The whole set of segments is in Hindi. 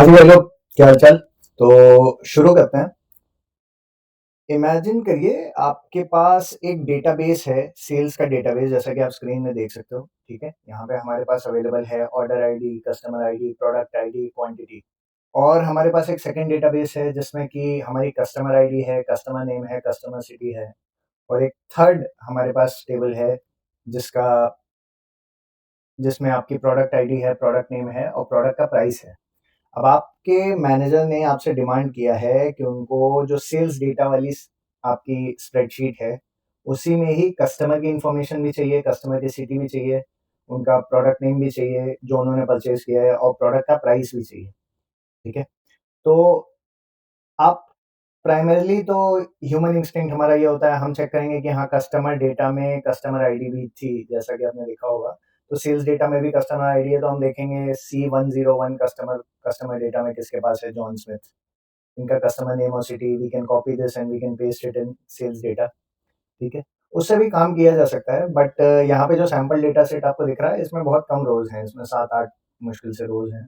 हाँ जी भाई लोग, क्या हाल चाल। तो शुरू करते हैं। इमेजिन करिए आपके पास एक डेटाबेस है, सेल्स का डेटाबेस, जैसा कि आप स्क्रीन में देख सकते हो। ठीक है, यहाँ पे हमारे पास अवेलेबल है order ID, customer ID, product ID, quantity. और हमारे पास एक सेकंड डेटाबेस है जिसमें कि हमारी कस्टमर आईडी है, कस्टमर नेम है, कस्टमर सिटी है। और एक थर्ड हमारे पास टेबल है जिसका जिसमें आपकी प्रोडक्ट आईडी है, प्रोडक्ट नेम है और प्रोडक्ट का प्राइस है। अब आपके मैनेजर ने आपसे डिमांड किया है कि उनको जो सेल्स डेटा वाली आपकी स्प्रेडशीट है, उसी में ही कस्टमर की इंफॉर्मेशन भी चाहिए, कस्टमर की सिटी भी चाहिए, उनका प्रोडक्ट नेम भी चाहिए जो उन्होंने परचेज किया है और प्रोडक्ट का प्राइस भी चाहिए। ठीक है, तो आप प्राइमरीली तो ह्यूमन इंस्टिंक्ट हमारा ये होता है, हम चेक करेंगे कि हाँ कस्टमर डेटा में कस्टमर आईडी भी थी, जैसा कि आपने देखा होगा। तो सेल्स डेटा में भी कस्टमर आईडी है, तो हम देखेंगे C101 कस्टमर कस्टमर डेटा में किसके पास है, जॉन स्मिथ। इनका कस्टमर नेम और city, we can copy this and we can paste it in sales data. ठीक है, उससे भी काम किया जा सकता है, बट यहाँ पे जो सैंपल डेटा सेट आपको दिख रहा है इसमें बहुत कम रोज हैं, इसमें 7-8 मुश्किल से रोज हैं।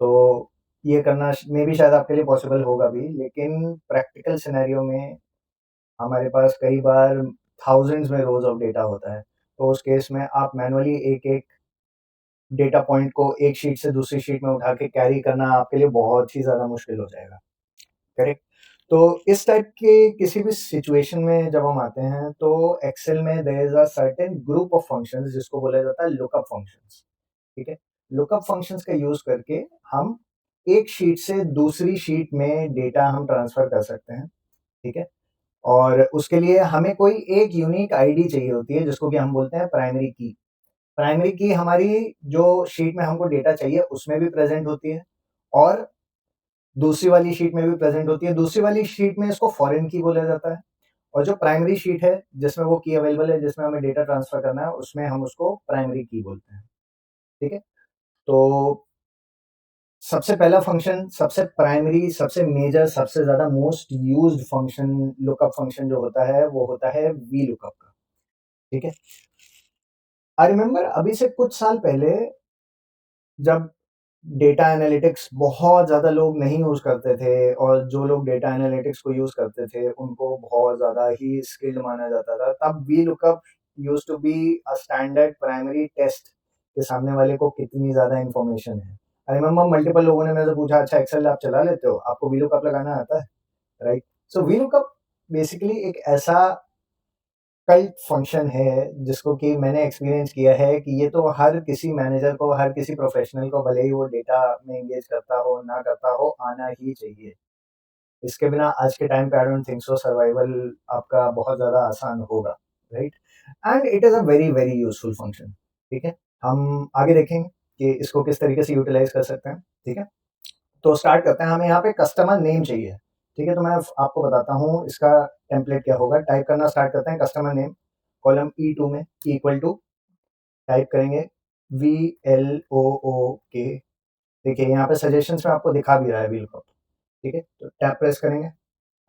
तो ये करना मे बी शायद आपके लिए पॉसिबल होगा भी, लेकिन प्रैक्टिकल सिनेरियो में हमारे पास कई बार थाउजेंड्स में रोज ऑफ डेटा होता है। तो उस केस में आप मैनुअली एक एक डेटा पॉइंट को एक शीट से दूसरी शीट में उठा के कैरी करना आपके लिए बहुत ही ज़्यादा मुश्किल हो जाएगा। करेक्ट। तो इस टाइप के किसी भी सिचुएशन में जब हम आते हैं तो एक्सेल में there is a certain group of functions जिसको बोला जाता है लुकअप फंक्शंस। ठीक है, लुकअप फंक्शंस का यूज करके हम एक शीट से दूसरी शीट में डेटा हम ट्रांसफर कर सकते हैं। ठीक है, और उसके लिए हमें कोई एक यूनिक आईडी चाहिए होती है जिसको कि हम बोलते हैं प्राइमरी की। प्राइमरी की हमारी जो शीट में हमको डेटा चाहिए उसमें भी प्रेजेंट होती है और दूसरी वाली शीट में भी प्रेजेंट होती है। दूसरी वाली शीट में इसको फॉरेन की बोला जाता है और जो प्राइमरी शीट है जिसमें वो की अवेलेबल है, जिसमें हमें डेटा ट्रांसफर करना है, उसमें हम उसको प्राइमरी की बोलते हैं। ठीक है, तो सबसे पहला फंक्शन, सबसे प्राइमरी, सबसे मेजर, सबसे ज्यादा most used function, lookup function जो होता है वो होता है वी लुकअप का। ठीक है, आई रिमेम्बर अभी से कुछ साल पहले जब डेटा एनालिटिक्स बहुत ज़्यादा लोग नहीं यूज़ करते थे और जो लोग डेटा एनालिटिक्स को यूज़ करते थे उनको बहुत ज़्यादा ही स्किल्ड माना जाता था, तब V lookup used to be a standard primary test कि सामने वाले को कितनी ज़्यादा इन्फॉर्मेशन है। आई रिमेम्बर मल्टीपल लोगों ने मेरे से पूछा, अच्छा एक्सेल आप चला लेते हो, आपको वी लुकअप लगाना आता है, right? So V lookup basically एक ऐसा कल्ट फंक्शन है जिसको कि मैंने एक्सपीरियंस किया है कि ये तो हर किसी मैनेजर को, हर किसी प्रोफेशनल को, भले ही वो डेटा में एंगेज करता हो ना करता हो, आना ही चाहिए। इसके बिना आज के टाइम पे I don't think so survival आपका बहुत ज़्यादा आसान होगा, right? And it is a very very useful function. ठीक है, हम आगे देखेंगे कि इसको किस तरीके से यूटिलाइज कर सकते हैं। ठीक है, तो स्टार्ट करते हैं। हमें यहाँ पे कस्टमर नेम चाहिए। ठीक है, तो मैं आपको बताता हूँ इसका टेम्पलेट क्या होगा। टाइप करना स्टार्ट करते हैं, कस्टमर नेम कॉलम E2 में इक्वल टू टाइप करेंगे VLOOK। देखिए यहाँ पे सजेशंस में आपको दिखा भी रहा है VLOOKUP। ठीक है, तो टैब प्रेस करेंगे,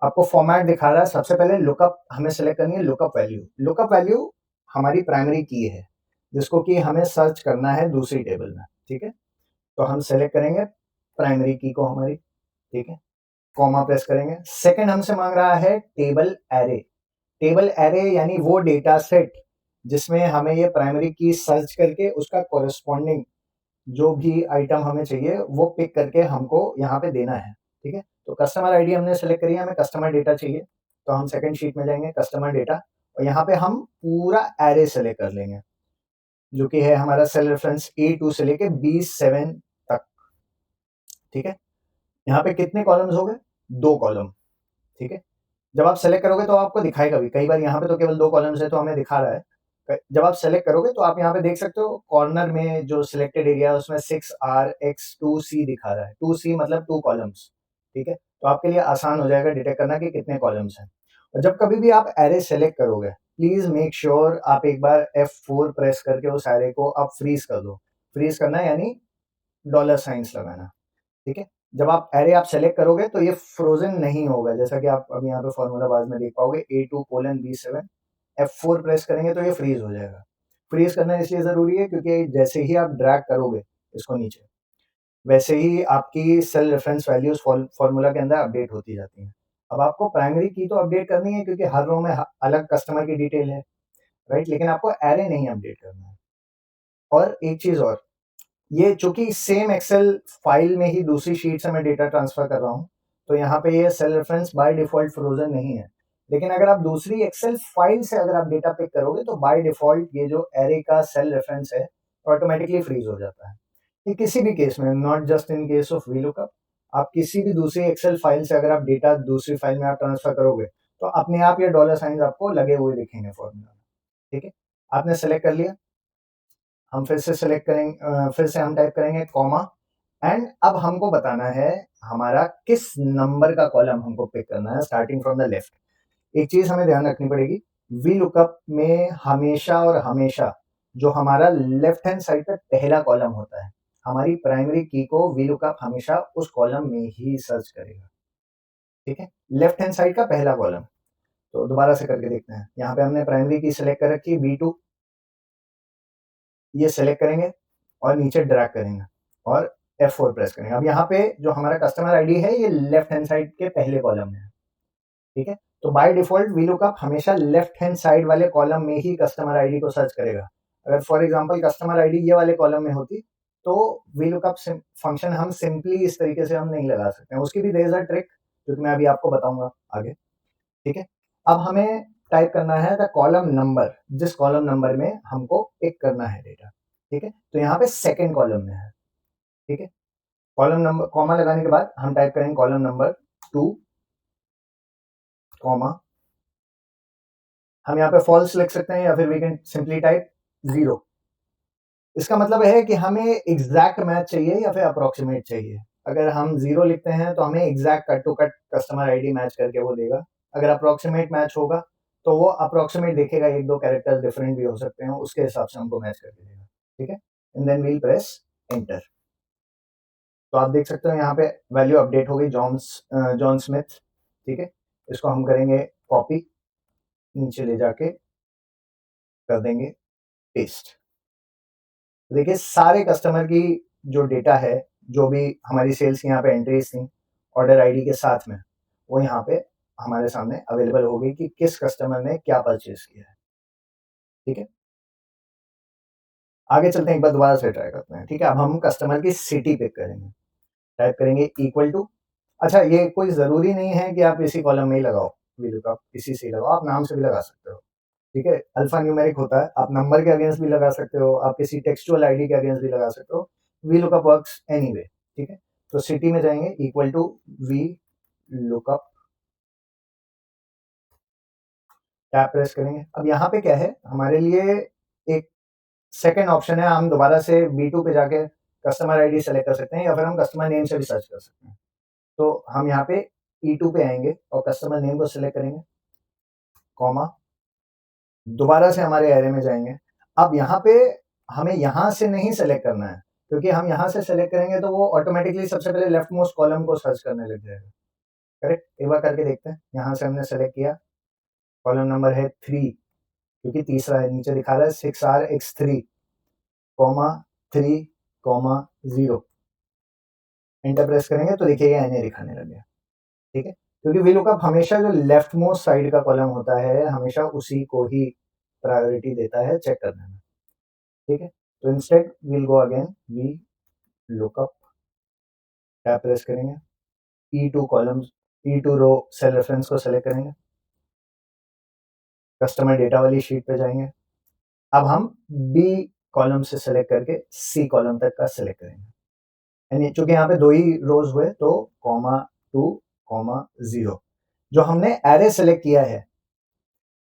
आपको फॉर्मेट दिखा रहा है। सबसे पहले लुकअप हमें सेलेक्ट करनी है, लुकअप वैल्यू। लुकअप वैल्यू हमारी प्राइमरी की है जिसको कि हमें सर्च करना है दूसरी टेबल में। ठीक है, तो हम सेलेक्ट करेंगे प्राइमरी की को हमारी। ठीक है, कॉमा प्रेस करेंगे। सेकंड हमसे मांग रहा है टेबल एरे। टेबल एरे यानी वो डेटा सेट जिसमें हमें ये प्राइमरी की सर्च करके उसका कोरिस्पॉन्डिंग जो भी आइटम हमें चाहिए वो पिक करके हमको यहाँ पे देना है। ठीक है, तो कस्टमर आईडी हमने सेलेक्ट करी है, हमें कस्टमर डेटा चाहिए, तो हम सेकंड शीट में जाएंगे, कस्टमर डेटा, और यहाँ पे हम पूरा एरे सेलेक्ट कर लेंगे जो कि है हमारा सेल रेफरेंस A2 से लेके B7 तक। ठीक है, यहाँ पे कितने कॉलम्स हो गए? 2 कॉलम। ठीक है, जब आप सेलेक्ट करोगे तो आपको दिखाएगा भी, कई बार यहाँ पे तो केवल 2 कॉलम्स है तो हमें दिखा रहा है। जब आप सेलेक्ट करोगे तो आप यहाँ पे देख सकते हो कॉर्नर में जो सिलेक्टेड एरिया है उसमें 6RX2C दिखा रहा है। 2C मतलब 2 कॉलम्स। ठीक है, तो आपके लिए आसान हो जाएगा डिटेक्ट करना कि कितने कॉलम्स हैं। और जब कभी भी आप एरे सेलेक्ट करोगे, प्लीज मेक श्योर आप एक बार F4 प्रेस करके उस एरे को आप फ्रीज कर दो। फ्रीज करना यानी डॉलर साइंस लगाना। ठीक है, जब आप एरे आप सेलेक्ट करोगे तो ये फ्रोजन नहीं होगा, जैसा कि आप अभी यहाँ पे फॉर्मूला बाद में देख पाओगे, A2:B7। F4 प्रेस करेंगे तो ये फ्रीज हो जाएगा। फ्रीज करना इसलिए जरूरी है क्योंकि जैसे ही आप ड्रैग करोगे इसको नीचे, वैसे ही आपकी सेल रेफरेंस वैल्यूज फॉर्मूला के अंदर अपडेट होती जाती हैं। अब आपको प्राइमरी की तो अपडेट करनी है क्योंकि हर रो में अलग कस्टमर की डिटेल है, राइट? लेकिन आपको एरे नहीं अपडेट करना है। और एक चीज और, ये चूंकि सेम एक्सेल फाइल में ही दूसरी शीट से मैं डेटा ट्रांसफर कर रहा हूँ, तो यहाँ पे ये cell reference by default frozen नहीं है। लेकिन अगर आप दूसरी एक्सेल फाइल से अगर आप डेटा पिक करोगे तो बाय डिफॉल्ट ये जो एरे का सेल रेफरेंस है ऑटोमेटिकली फ्रीज हो जाता है। ये किसी भी केस में, not just in case of VLOOKUP, आप किसी भी दूसरी एक्सेल फाइल से अगर आप डेटा दूसरी फाइल में आप ट्रांसफर करोगे तो अपने आप ये डॉलर साइन आपको लगे हुए दिखेंगे फॉर्मूला में। ठीक है, आपने सेलेक्ट कर लिया, हम फिर से सेलेक्ट करेंगे, फिर से हम टाइप करेंगे कॉमा, एंड अब हमको बताना है हमारा किस नंबर का कॉलम हमको पिक करना है स्टार्टिंग फ्रॉम द लेफ्ट। एक चीज हमें ध्यान रखनी पड़ेगी, वी लुकअप में हमेशा और हमेशा जो हमारा लेफ्ट हैंड साइड पे पहला कॉलम होता है, हमारी प्राइमरी की को वी लुकअप हमेशा उस कॉलम में ही सर्च करेगा। ठीक है, लेफ्ट हैंड साइड का पहला कॉलम। तो दोबारा से करके देखते हैं, यहाँ पे हमने प्राइमरी की सिलेक्ट कर रखी है B2, ये सेलेक्ट करेंगे और नीचे ड्रैग करेंगे और F4 प्रेस करेंगे। अब यहाँ पे जो हमारा कस्टमर आईडी है ये लेफ्ट हैंड साइड के पहले कॉलम में है। ठीक है, तो बाय डिफॉल्ट वीलुकअप हमेशा लेफ्ट हैंड साइड वाले कॉलम में ही कस्टमर आईडी को सर्च करेगा। अगर फॉर एग्जांपल कस्टमर आईडी ये वाले कॉलम में होती तो वीलुकअप फंक्शन हम सिंपली इस तरीके से हम नहीं लगा सकते हैं, उसकी भी देयर इज अ ट्रिक जो कि मैं अभी आपको बताऊंगा आगे। ठीक है, अब हमें टाइप करना है द कॉलम नंबर, जिस कॉलम नंबर में हमको पिक करना है डेटा। ठीक है, तो यहाँ पे सेकेंड कॉलम में है। ठीक है, कॉलम नंबर कॉमा लगाने के बाद हम टाइप करेंगे कॉलम नंबर 2 कॉमा, हम यहाँ पे फॉल्स लिख सकते हैं या फिर वी कैन सिंपली टाइप 0। इसका मतलब है कि हमें एग्जैक्ट मैच चाहिए या फिर अप्रोक्सीमेट चाहिए। अगर हम 0 लिखते हैं तो हमें exact cut to cut customer ID match करके वो देगा। अगर अप्रोक्सीमेट मैच होगा तो वो अप्रोक्सीमेट देखेगा, एक दो कैरेक्टर्स डिफरेंट भी हो सकते हैं, उसके हिसाब से हमको मैच करके देगा। ठीक है, and then we'll press enter. तो आप देख सकते हो यहाँ पे वैल्यू अपडेट हो गई, जॉन स्मिथ। ठीक है, इसको हम करेंगे कॉपी, नीचे ले जाके कर देंगे पेस्ट। देखिए सारे कस्टमर की जो डेटा है, जो भी हमारी सेल्स की यहाँ पे एंट्रीज थी ऑर्डर आईडी के साथ में, वो यहाँ पे हमारे सामने अवेलेबल हो गई कि किस कस्टमर ने क्या परचेज किया है। ठीक है, आगे चलते हैं, एक बार दोबारा से ट्राई करते हैं। ठीक है, अब हम कस्टमर की सिटी पिक करेंगे, टाइप करेंगे इक्वल टू, अच्छा ये कोई जरूरी नहीं है कि आप इसी कॉलम में ही लगाओ, वीलुकअप इसी से लगाओ, आप नाम से भी लगा सकते हो। ठीक है, अल्फा न्यूमेरिक होता है, आप नंबर के अगेंस्ट भी लगा सकते हो, आप किसी टेक्सचुअल आईडी के अगेंस्ट भी लगा सकते हो, वी लुकअप वर्क्स एनीवे। ठीक है, तो सिटी में जाएंगे equal to V lookup, tab press करेंगे। अब यहाँ पे क्या है हमारे लिए, एक सेकंड ऑप्शन है, हम दोबारा से B2 पे जाके कस्टमर आईडी सेलेक्ट कर सकते हैं या फिर हम कस्टमर नेम से भी सर्च कर सकते हैं। तो हम यहाँ पे E2 पे आएंगे और कस्टमर नेम को सिलेक्ट करेंगे, कॉमा, दोबारा से हमारे एरे में जाएंगे। अब यहाँ पे हमें यहाँ से नहीं सेलेक्ट करना है, क्योंकि हम यहाँ से सेलेक्ट करेंगे तो वो ऑटोमेटिकली सबसे पहले लेफ्ट मोस्ट कॉलम को सर्च करने लग जाएगा। करेक्ट, एक बार करके देखते हैं। यहाँ से हमने सेलेक्ट किया, कॉलम नंबर है 3, क्योंकि तीसरा है, नीचे दिखा रहा है 6RX3 comma 3 comma 0। Enter press करेंगे तो देखिए एनए दिखाने लग गया। ठीक है, क्योंकि वी लुकअप हमेशा जो लेफ्ट मोस्ट साइड का कॉलम होता है हमेशा उसी को ही प्रायोरिटी देता है चेक करने में। ठीक है, तो instead we'll go again V lookup, tab press करेंगे, E2 columns, E2 row cell reference को सेलेक्ट करेंगे, कस्टमर डेटा वाली शीट पे जाएंगे। अब हम B कॉलम से सेलेक्ट करके C कॉलम तक का सेलेक्ट करेंगे, यानी चूंकि यहाँ पे दो ही रोज हुए तो कॉमा 2 कॉमा 0, जो हमने एरे सेलेक्ट किया है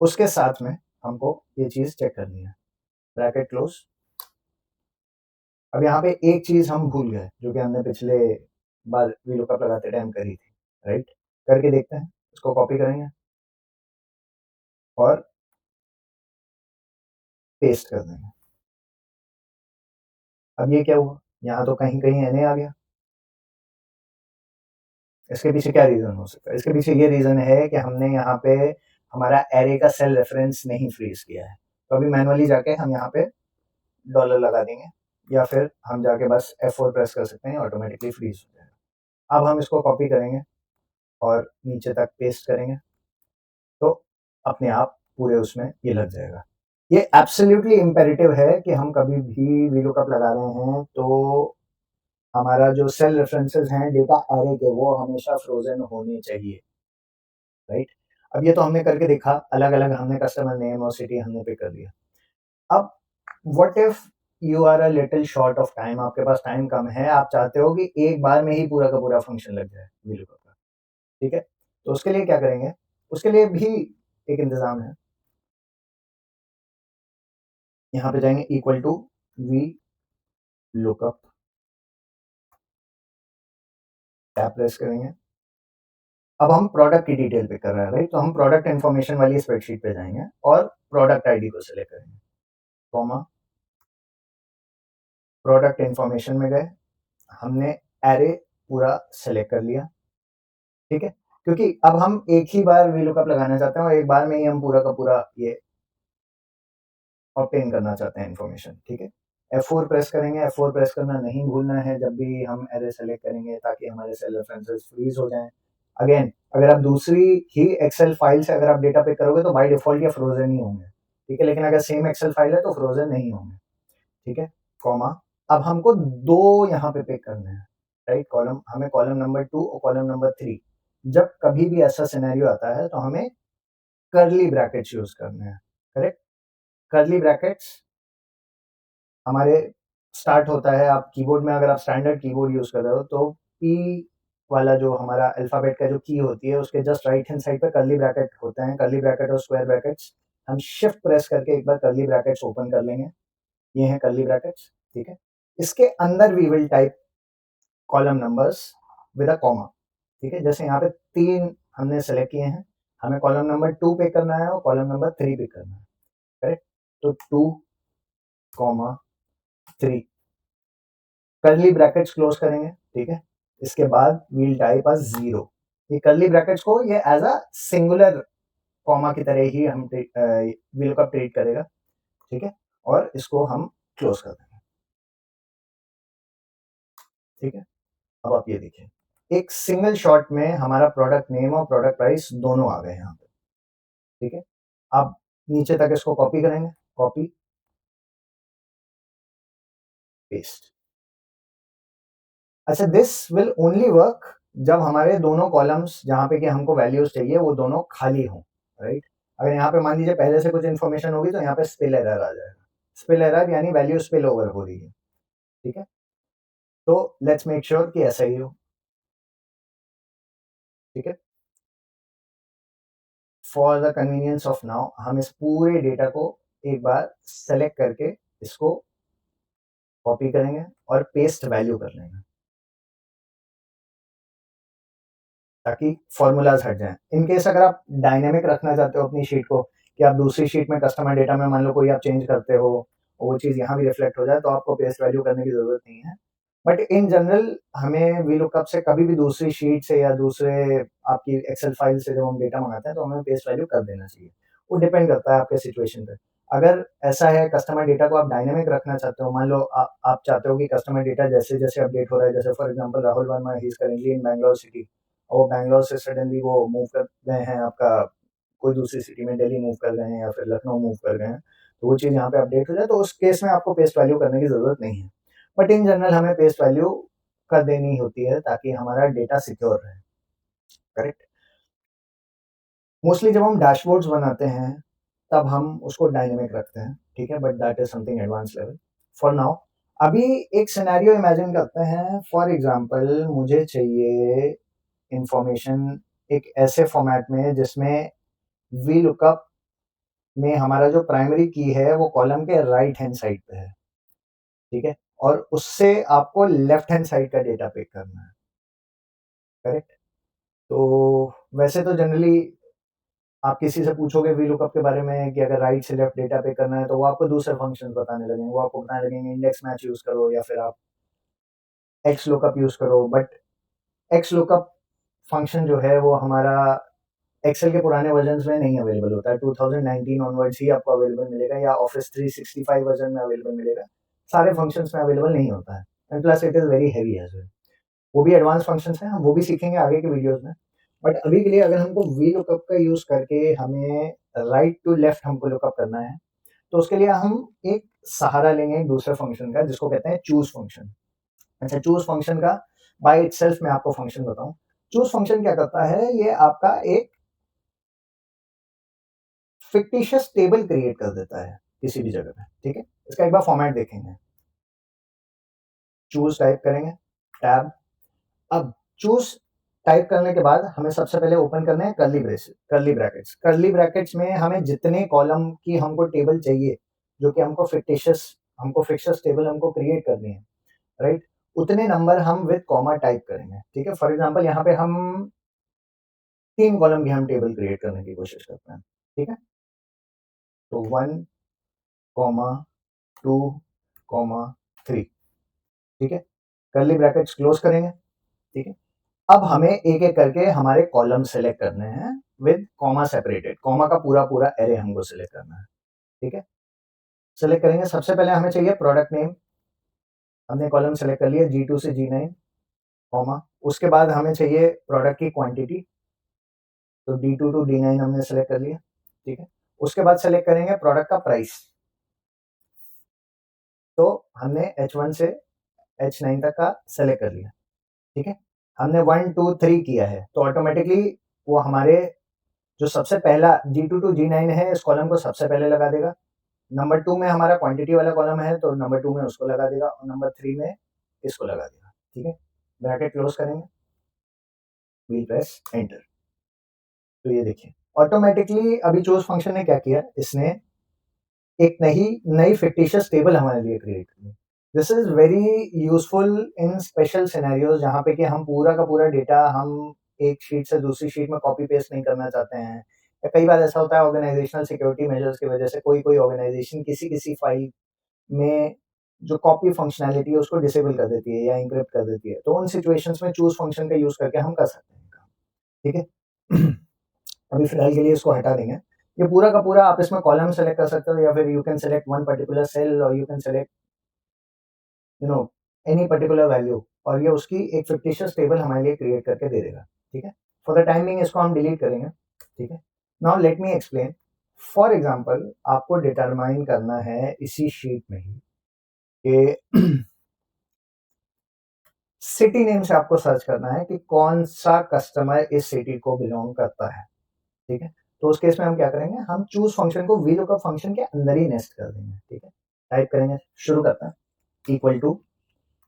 उसके साथ में हमको ये चीज चेक करनी है, ब्रैकेट क्लोज। अब यहाँ पे एक चीज हम भूल गए जो कि हमने पिछले बार वीलुकअप लगाते टाइम करी थी, राइट? करके देखते हैं, इसको कॉपी करेंगे और पेस्ट कर देंगे। अब ये क्या हुआ, यहाँ तो कहीं कहीं एनए आ गया। इसके पीछे क्या रीजन हो सकता है? इसके पीछे ये रीजन है कि हमने यहाँ पे हमारा एरे का सेल रेफरेंस नहीं फ्रीज किया है। तो अभी मैनुअली जाके हम यहाँ पे डॉलर लगा देंगे, या फिर हम जाके बस F4 प्रेस कर सकते हैं, ऑटोमेटिकली फ्रीज हो जाएगा। अब हम इसको कॉपी करेंगे और नीचे तक पेस्ट करेंगे, तो अपने आप पूरे उसमें ये लग जाएगा। ये एब्सोल्युटली इम्पेरेटिव है कि हम कभी भी वीलुकअप लगा रहे हैं तो हमारा जो सेल रेफरेंसेस हैं डेटा एरे के, वो हमेशा फ्रोजन होने चाहिए, राइट? अब ये तो हमने करके देखा, अलग अलग हमने कस्टमर नेम और सिटी हमने पिक कर लिया। अब what if you are a little short of time, आपके पास टाइम कम है, आप चाहते हो कि एक बार में ही पूरा का पूरा फंक्शन लग जाए वीलुकअप का, ठीक है? तो उसके लिए क्या करेंगे, उसके लिए भी एक इंतजाम है। यहाँ पे जाएंगे equal to V lookup, tab press करेंगे। अब हम प्रोडक्ट की डिटेल पे कर रहे हैं, राइट? तो हम प्रोडक्ट इन्फॉर्मेशन वाली स्प्रेडशीट पे जाएंगे और प्रोडक्ट आईडी को सिलेक्ट करेंगे, कॉमा, प्रोडक्ट इन्फॉर्मेशन में गए, हमने एरे पूरा सेलेक्ट कर लिया, ठीक है? क्योंकि अब हम एक ही बार वीलुकअप लगाना चाहते हैं और एक बार में ही हम पूरा का पूरा ये ऑब्टेन करना चाहते हैं इन्फॉर्मेशन, ठीक है? F4 प्रेस करेंगे, F4 प्रेस करना नहीं भूलना है जब भी हम एरे सेलेक्ट करेंगे, ताकि हमारे सेल रेफरेंसेस फ्रीज हो जाएं। अगेन, अगर आप दूसरी ही एक्सेल फाइल से अगर आप डेटा पिक करोगे तो बाय डिफॉल्ट ये फ्रोजन ही होंगे, ठीक है? लेकिन अगर सेम एक्सेल फाइल है तो फ्रोजन नहीं होंगे, ठीक है? कॉमा, अब हमको दो यहाँ पे पिक करने हैं, राइट? कॉलम, हमें कॉलम नंबर 2 और कॉलम नंबर 3, जब कभी भी ऐसा सिनेरियो आता है तो हमें कर्ली ब्रैकेट्स यूज करने हैं, करेक्ट? कर्ली ब्रैकेट्स हमारे स्टार्ट होता है, आप कीबोर्ड में अगर आप स्टैंडर्ड कीबोर्ड यूज कर रहे हो तो पी वाला जो हमारा अल्फाबेट का जो की होती है उसके जस्ट राइट हैंड साइड पे कर्ली ब्रैकेट होते हैं, कर्ली ब्रैकेट और स्क्वायर ब्रैकेट्स। हम शिफ्ट प्रेस करके एक बार कर्ली ब्रैकेट्स ओपन कर लेंगे, ये हैं कर्ली ब्रैकेट्स, ठीक है? इसके अंदर we will type column numbers with a comma, ठीक है? जैसे यहाँ पे 3 हमने सेलेक्ट किए हैं, हमें कॉलम नंबर 2 पे करना है और कॉलम नंबर 3 पे करना है, करेक्ट? तो 2 कॉमा 3, कर्ली ब्रैकेट्स क्लोज करेंगे, ठीक है? इसके बाद वील टाइप अ 0। ये कर्ली ब्रैकेट्स को ये एज अ सिंगुलर कॉमा की तरह ही हम वील का ट्रीट करेगा, ठीक है? और इसको हम क्लोज कर देंगे, ठीक है? अब आप ये देखिए, एक सिंगल शॉट में हमारा प्रोडक्ट नेम और प्रोडक्ट प्राइस दोनों आ गए यहाँ पे, ठीक है? अब नीचे तक इसको कॉपी करेंगे, कॉपी, पेस्ट। अच्छा, दिस विल ओनली वर्क जब हमारे दोनों कॉलम्स जहाँ पे कि हमको वैल्यूज चाहिए वो दोनों खाली हों, राइट? अगर यहाँ पे मान लीजिए पहले से कुछ इन्फॉर्मेशन होगी तो यहाँ पे स्पिल एरर आ जाएगा। स्पिल एरर यानी वैल्यू स्पिल ओवर हो रही है, ठीक है? तो लेट्स मेक श्योर कि ऐसा ही हो, ठीक है? For the convenience of now हम इस पूरे डेटा को एक बार सेलेक्ट करके इसको कॉपी करेंगे और पेस्ट वैल्यू कर लेंगे, ताकि फॉर्मूलाज हट जाएं। इन केस अगर आप डायनेमिक रखना चाहते हो अपनी शीट को, कि आप दूसरी शीट में कस्टमर डेटा में मान लो कोई आप चेंज करते हो और वो चीज़ यहाँ भी रिफ्लेक्ट हो जाए, तो आपको पेस्ट वैल्यू करने की ज़रूरत नहीं है। बट इन जनरल हमें वीलुकअप से कभी भी दूसरी शीट से या दूसरे आपकी एक्सेल फाइल से जब हम डेटा मंगाते हैं तो हमें पेस्ट वैल्यू कर देना चाहिए। वो डिपेंड करता है आपके सिचुएशन पे। अगर ऐसा है कस्टमर डेटा को आप डायनेमिक रखना चाहते हो, मान लो आप चाहते हो कि कस्टमर डेटा जैसे जैसे अपडेट हो रहा है, जैसे for example Rahul Verma he is currently in Bangalore city, और बैंगलोर से सडनली वो मूव कर गए हैं आपका कोई दूसरी सिटी में, दिल्ली मूव कर गए हैं या फिर लखनऊ मूव कर गए हैं, तो वो चीज़ यहाँ पे अपडेट हो जाए, तो उस केस में आपको पेस्ट वैल्यू करने की ज़रूरत नहीं है। बट इन जनरल हमें पेस्ट वैल्यू कर देनी होती है ताकि हमारा डेटा सिक्योर रहे, करेक्ट? मोस्टली जब हम डैशबोर्ड्स बनाते हैं तब हम उसको डायनेमिक रखते हैं, ठीक है? But that is something advance level. For now अभी एक सिनेरियो इमेजिन करते हैं, फॉर एग्जांपल मुझे चाहिए इंफॉर्मेशन एक ऐसे फॉर्मेट में जिसमें वी लुकअप में हमारा जो प्राइमरी की है वो कॉलम के राइट हैंड साइड पे है, ठीक है? और उससे आपको लेफ्ट हैंड साइड का डेटा पिक करना है, करेक्ट? तो वैसे तो जनरली आप किसी से पूछोगे वीलुकअप के बारे में कि अगर राइट से लेफ्ट डेटा पे करना है तो वो आपको दूसरे फंक्शंस बताने लगेंगे, वो आपको बताने लगेंगे इंडेक्स मैच यूज करो या फिर आप एक्स लुकअप यूज करो। बट एक्स लुकअप फंक्शन जो है वो हमारा एक्सेल के पुराने वर्जन में नहीं अवेलेबल होता है, 2019 ऑनवर्ड्स ही आपको अवेलेबल मिलेगा या ऑफिस 365 वर्जन में अवेलेबल मिलेगा। सारे फंक्शंस में अवेलेबल नहीं होता है, and plus it is very heavy as well. वो भी एडवांस फंक्शंस हैं, हम वो भी सीखेंगे आगे के वीडियोज़ में। बट अभी के लिए अगर हमको वी लुकअप का यूज़ करके हमें राइट टू लेफ्ट हमको लुकअप करना है, तो उसके लिए हम एक सहारा लेंगे एक दूसरे फंक्शन का जिसको कहते हैं चूज़ फंक्शन। अच्छा, चूज़ फंक्शन का बाय इटसेल्फ मैं आपको फंक्शन बताऊँ। चूज़ फंक्शन क्या करता है, ये आपका एक फिक्टिशियस टेबल क्रिएट कर देता है किसी भी जगह पे, ठीक है? इसका एक बार फॉर्मेट देखेंगे। चूज़ टाइप करेंगे, टैब। अब चूज़ टाइप करने के बाद हमें सबसे पहले ओपन करने हैं कर्ली ब्रैकेट्स। कर्ली ब्रैकेट्स में हमें जितने कॉलम की हमको टेबल चाहिए, जो कि हमको फिक्टिशियस टेबल हमको क्रिएट करनी है, राइट? उतने नंबर हम विद कॉमा टाइप करेंगे, ठीक है? फॉर एग्ज़ाम्पल यहाँ पे हम 3 कॉलम की हम टेबल क्रिएट करने की कोशिश करते हैं, ठीक है? तो 1, कॉमा 2, कॉमा 3, ठीक है? कर्ली ब्रैकेट्स क्लोज़ करेंगे, ठीक है? अब हमें एक-एक करके हमारे कॉलम सेलेक्ट करने हैं विद कॉमा सेपरेटेड। कॉमा का पूरा-पूरा एरे हमको सेलेक्ट करना है, ठीक है? सेलेक्ट करेंगे, सबसे पहले हमें चाहिए प्रोडक्ट नेम। हमने कॉलम सेलेक्ट कर लिया G2 से G9, कॉमा। उसके बाद हमें चाहिए प्रोडक्ट की क्वांटिटी, तो D2 टू D9 हमने सेलेक्ट कर लिया, ठीक है? उसके बाद सेलेक्ट करेंगे प्रोडक्ट का प्राइस। तो हमने H1 से H9 तक का सेलेक्ट कर लिया, ठीक है? हमने 1, 2, 3 किया है, तो ऑटोमेटिकली वो हमारे जो सबसे पहला G2 टू G9 है, इस कॉलम को सबसे पहले लगा देगा। नंबर 2 में हमारा क्वांटिटी वाला कॉलम है, तो नंबर 2 में उसको लगा देगा और नंबर 3 में इसको लगा देगा, ठीक है? ब्रैकेट क्लोज़ करेंगे, वी प्रेस एंटर। तो ये देखिए, ऑटोमैटिकली अभी चूज़ फंक्शन ने क्या किया, इसने एक नई फिक्टिशियस टेबल हमारे लिए क्रिएट की। This is very useful in special scenarios जहाँ पे कि हम पूरा का पूरा डेटा हम एक शीट से दूसरी शीट में कॉपी पेस्ट नहीं करना चाहते हैं। या कई बार ऐसा होता है ऑर्गेनाइज़ेशनल सिक्योरिटी मेजर्स की वजह से कोई-कोई ऑर्गेनाइज़ेशन किसी-किसी फाइल में जो कॉपी फंक्शनैलिटी है उसको डिसेबल कर देती है या एन्क्रिप्ट कर देती है। तो उन सिचुएशंस में चूज़ फंक्शन का यूज़ करके हम कर सकते हैं काम, ठीक है? अभी फिलहाल के लिए इसको हटा देंगे। ये पूरा का पूरा आप इसमें कॉलम सेलेक्ट कर सकते हो या फिर you can select one particular cell और you can select you know any particular value और ये उसकी एक फिक्टिशियस टेबल हमारे लिए क्रिएट करके दे देगा, ठीक है? फॉर द टाइम बीइंग इसको हम डिलीट करेंगे, ठीक है? Now let me explain. For example आपको डिटरमाइन करना है इसी शीट में ही कि सिटी नेम से आपको सर्च करना है कि कौन-सा कस्टमर इस सिटी को बिलॉन्ग करता है, ठीक है? तो उस केस में हम क्या करेंगे, हम चूज़ फंक्शन को वीलुकअप फंक्शन के अंदर ही नेस्ट कर देंगे, ठीक है? टाइप करेंगे, शुरू करते हैं, equal to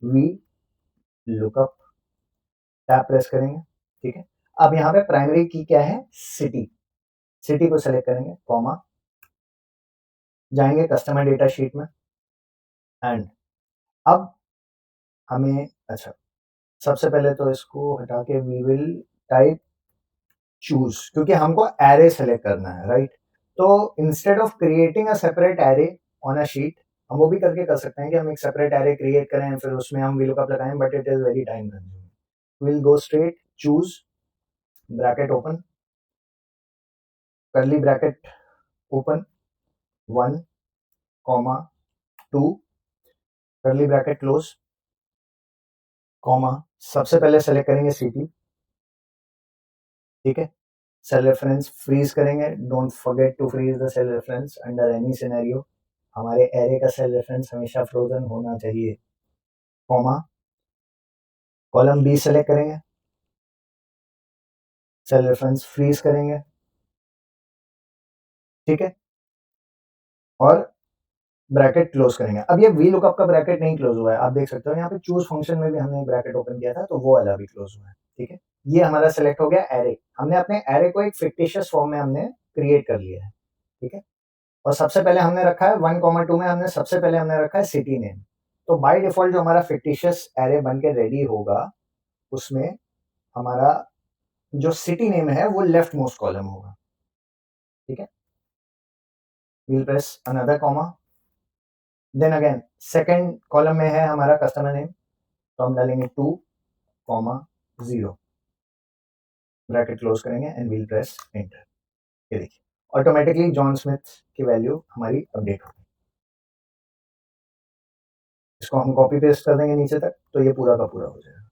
V lookup, tab press करेंगे, ठीक है? अब यहाँ पे प्राइमरी की क्या है? सिटी। सिटी को सेलेक्ट करेंगे, कॉमा, जाएँगे कस्टमर डेटा शीट में एंड अब हमें अच्छा, सबसे पहले तो इसको हटा के वी विल टाइप चूज़ क्योंकि हमको एरे सेलेक्ट करना है, राइट? तो instead of creating a separate array on a sheet, हम वो भी करके कर सकते हैं कि हम एक सेपरेट एरे क्रिएट करें, फिर उसमें हम वीलुकअप लगाएँ, but it is very time consuming. We will go straight choose, bracket open, curly bracket open, 1, comma 2, curly bracket close, comma, सबसे पहले सेलेक्ट करेंगे सिटी, ठीक है? सेल रेफरेंस फ्रीज़ करेंगे, don't forget to freeze the cell reference under any scenario. हमारे एरे का सेल रेफरेंस हमेशा फ्रोजन होना चाहिए, कॉमा, कॉलम बी सेलेक्ट करेंगे, सेल रेफरेंस फ्रीज़ करेंगे, ठीक है? और ब्रैकेट क्लोज़ करेंगे। अब ये वी लुकअप का ब्रैकेट नहीं क्लोज़ हुआ है, आप देख सकते हो यहाँ पे चूज़ फंक्शन में भी हमने एक ब्रैकेट ओपन किया था, तो वो वाला भी क्लोज़ हुआ है, ठीक है? ये हमारा सेलेक्ट हो गया एरे। हमने अपने एरे को एक फिक्टिशियस फॉर्म में हमने क्रिएट कर लिया है, ठीक है? और सबसे पहले हमने रखा है 1, 2 में हमने सबसे पहले हमने रखा है सिटी नेम। तो बाय डिफ़ॉल्ट जो हमारा फिक्टिशियस एरे बन के रेडी होगा, उसमें हमारा जो सिटी नेम है वो लेफ्ट मोस्ट कॉलम होगा, ठीक है? We will press another comma, then again second column में है हमारा कस्टमर नेम, तो हम डालेंगे 2, कॉमा 0, ब्रैकेट क्लोज़ करेंगे and we will press enter. ये देखिए, ऑटोमैटिकली जॉन स्मिथ की वैल्यू हमारी अपडेट हो गई। इसको हम कॉपी पेस्ट कर देंगे नीचे तक, तो ये पूरा का पूरा हो जाएगा।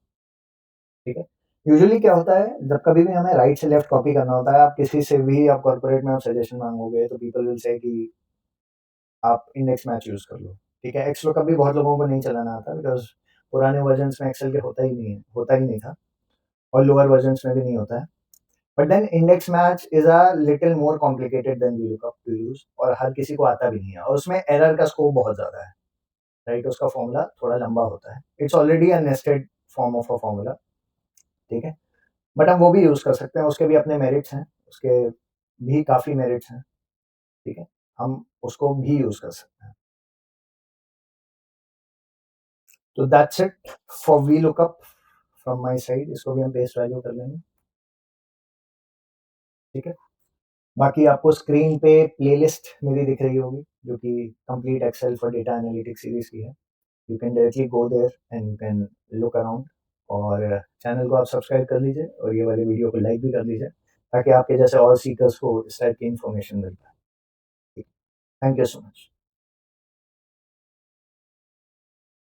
ठीक है। यूजुअली क्या होता है, जब कभी भी हमें राइट से लेफ्ट कॉपी करना होता है, आप किसी से भी आप कॉर्पोरेट में आप सजेशन मांगोगे तो पीपल विल से कि आप इंडेक्स मैच यूज कर लो। ठीक है। एक्स लुकअप भी बहुत लोगों को नहीं चलाना आता, बिकॉज पुराने वर्जन में एक्सेल के होता ही नहीं था, और लोअर वर्जन में भी नहीं होता है। But then index match is a little more complicated than V lookup to use, और हर किसी को आता भी नहीं है, और उसमें एरर का स्कोप बहुत ज्यादा है। राइट, उसका फॉर्मूला थोड़ा लंबा होता है, it's already a nested form of a formula. ठीक है। बट हम वो भी यूज कर सकते हैं, उसके भी अपने मेरिट्स हैं, उसके भी काफी मेरिट्स हैं। ठीक है। हम उसको भी यूज कर सकते हैं। तो that's it for V lookup from my side. इसको भी हम बेस वैल्यू कर लेंगे। ठीक है। बाकी आपको स्क्रीन पे प्लेलिस्ट मेरी दिख रही होगी, जो कि complete Excel for data analytics series की है। You can directly go there and you can look around, और चैनल को आप सब्सक्राइब कर लीजिए, और ये वाले वीडियो को लाइक भी कर लीजिए, ताकि आपके जैसे और सीकर्स को इस टाइप की इन्फॉर्मेशन मिल पाए। Thank you so much.